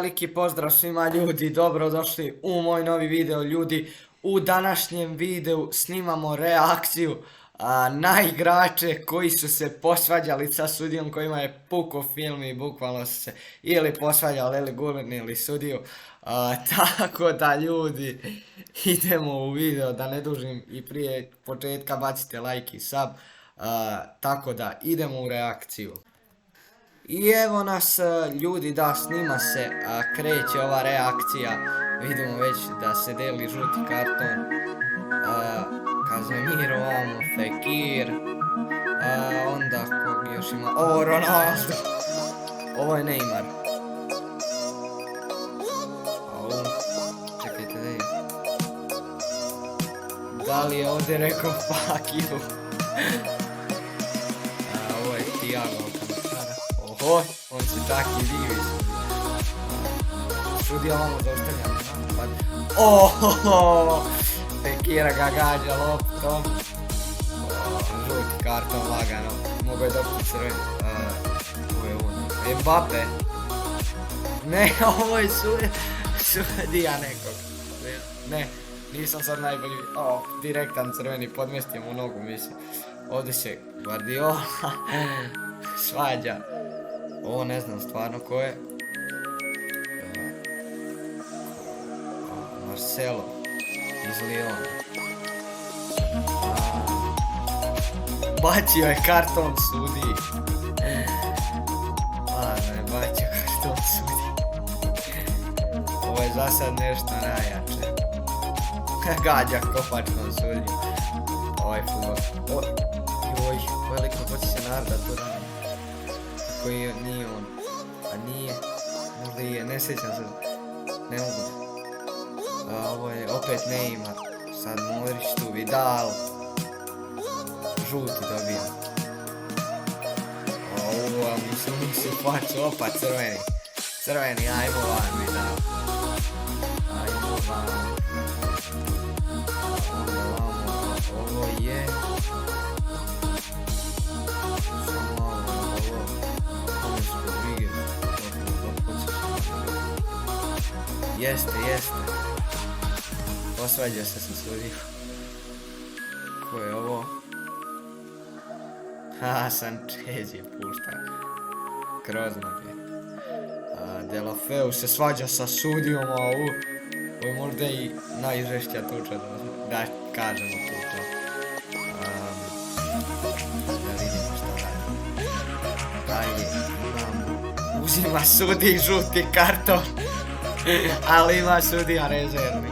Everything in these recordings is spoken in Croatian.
veliki pozdrav svima ljudi, dobrodošli u moj novi video ljudi. U današnjem videu snimamo reakciju na igrače koji su se posvađali sa sudijom kojima je pukao film i bukvalno su se ili posvađali ili gurnili sudiju. Tako da ljudi, idemo u video, da ne dužim i prije početka bacite like i sub. Tako da idemo u reakciju. I evo nas ljudi, da, snima se, kreće ova reakcija, vidimo već da se deli žuti karton, Casemiro, Amo, Fekir, onda kog još ima, Ronaldo, ovo je Neymar, čekajte da je, da li je ovdje rekao fuck you, ovo je Thiago. Oho, on se čak i divi. Sudija ovo zaustavlja. Ohoho, Fekira ga gađa loptom. Žuti karton lagano. Mogu je dobiti crveni. Ovo je ono. Mbappe. Ne, ovo je sudija nekog. Ne, nisam sad najbolji. Direktan crveni, podmestio mu nogu, mislim. Ovdje se Guardiola svađa. Ovo ne znam stvarno ko je. Marcelo iz Lyona. Bacio je karton sudiji. Ne, bacio karton sudiji. Ovo je za sad nešto najjače. Gađa kopačkom sudiju. Ovaj futbol. Joj, veliko hoće se narda tu rani. Koji nije on, a nije, možda i je, ne sjećam se, ne mogu. Ovo je opet Neymar, sad Modrić tu, Vidal, žuti dobija. Ovo, mislim se faču, opa crveni, ajmo van Vidal, ajmo van. Ovo je... Jeste. Posvađao se sa sudijom. Ko je ovo? Sanchez je pušta. Grozno je. Deulofeu se svađa sa sudijom, a ovo je možda i najžešća tuča, da kažemo tuča. Da vidimo šta dalje. Uzima sudij žuti karton. Ali ima sudija rezervni.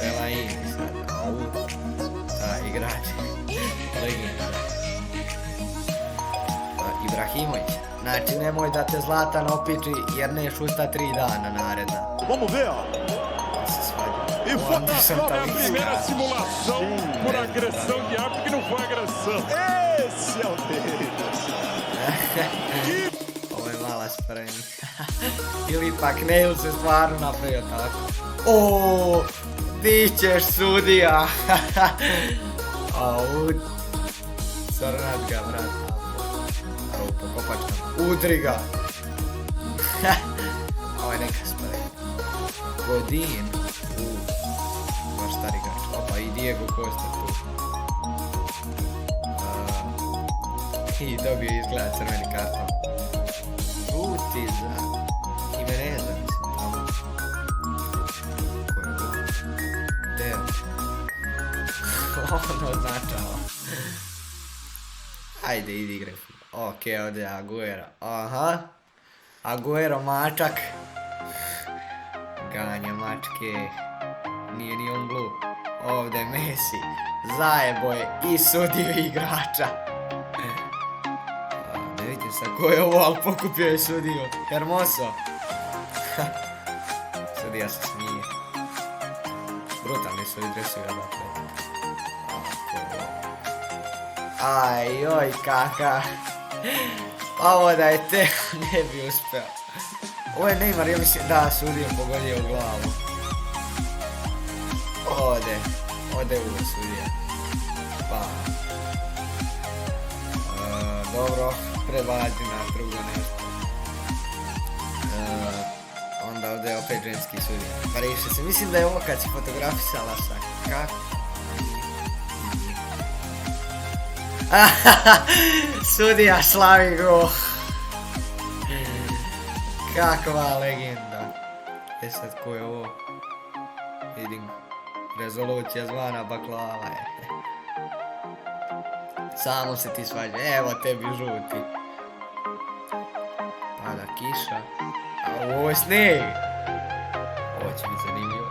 Fellaini sad, igrač. Legenda. Ibrahimović. Znači nemoj da te Zlatan opiči jer neš usta 3 dana naredna. Vamos ver, ó. Se svađa. E agora é a primeira simulação por agressão de árbitro que não foi agressão. Esse é o Davis. Ovo je mala spremni. Ili ipak ne, ili se stvarno napravio tako. Ti ćeš sudija. Crnat ga, brat. Pokopačka. Udri ga. Ovo je neka spremni. Godin. Baš stari igrač. Opa, i Diego Costa tu. I dobio izgleda crveni karton. Žuti za Jimeneza, mislim, tamo. Ko je ovo? Gdje? Ono označava. Ajde, idi igre. Ok, ovdje je Aguero. Aha. Aguero mačak. Ganja mačke. Nije ni on glup. Ovdje je Messi. Zajebo je i sudio igrača. Sa ko je ovo, ali pokupio je sudiju. Hermoso. Sudija se smije. Brutalni su i dresu ga dakle. Ajoj, kaka. Pa ovo da je te, ne bi uspeo. Ovo je Neymar, ja mislim, da, sudio pogodio u glavu. Ode u sudija. Pa. Dobro. Prebaci na drugo nešto. Onda ovdje je opet ženski sudija. Pariše se, mislim da je ovo kad se fotografisala sa kako? Sudija slavi gol. Kakva legenda. E sad ko je ovo? Vidim. Rezolucija zvana baklava je. Samo se ti svađa. Evo tebi žuti. Pada kiša. A ovo je snijeg. Ovo će biti zanimljivo.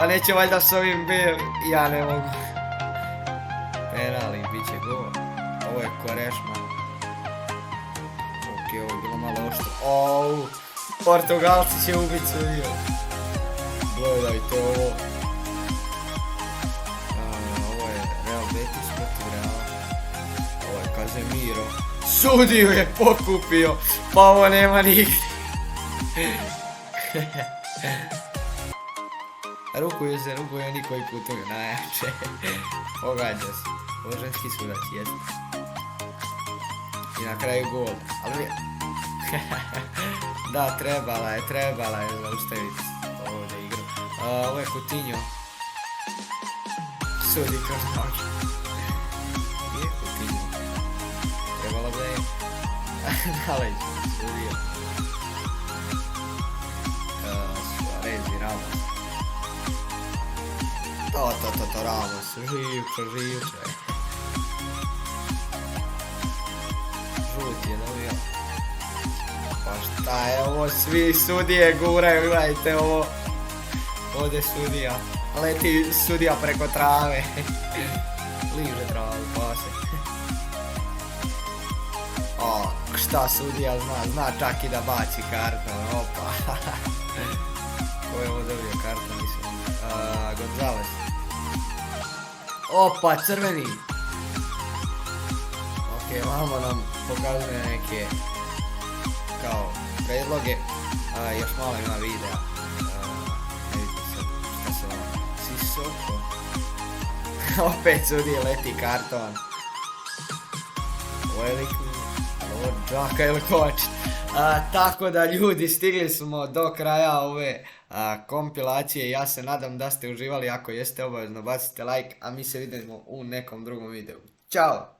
A neće valjda s ovim bili. Ja ne mogu. Penali, bit će gol. Ovo je Korešma. Ok, ovo je bilo malo oštro. Portugalci će ubiti sudiju. Gledajte ovo. Ovo je Real Betis protiv Reala. Ovo je Casemiro. Sudiju je pokupio. Pa ovo nema nigdje. Rukuju se, niko i putuju najjače. Pogađa se. Ovo ženski sudac jest. I na kraju gol. Ali... Da, trebala je zaustaviti ovdje igru. Ovo je Coutinho. Sudi kroz nož. Gdje je Coutinho? Trebalo da je... Naleđe, sudio. Suarez i Ramos. To, Ramos. Živče. Žut je dobio. Pa šta je ovo, svi sudije guraju, gledajte ovo. Ovdje sudija. Leti sudija preko trave. Liže travu, pase. O, šta sudija zna čak i da baci karton, opa. Ko je ovo dobio karton, mislim. Gonzales. Opa, crveni. Ok, vamo nam pokazuje neke kao predloge. Još malo ima videa. Ne vidite sad šta se ovo. Sissoko. Opet sudije leti karton. Velik. Ovo džaka ili koč. Tako da ljudi, stigli smo do kraja ove kompilacije. Ja se nadam da ste uživali. Ako jeste, obavezno bacite like. A mi se vidimo u nekom drugom videu. Ćao!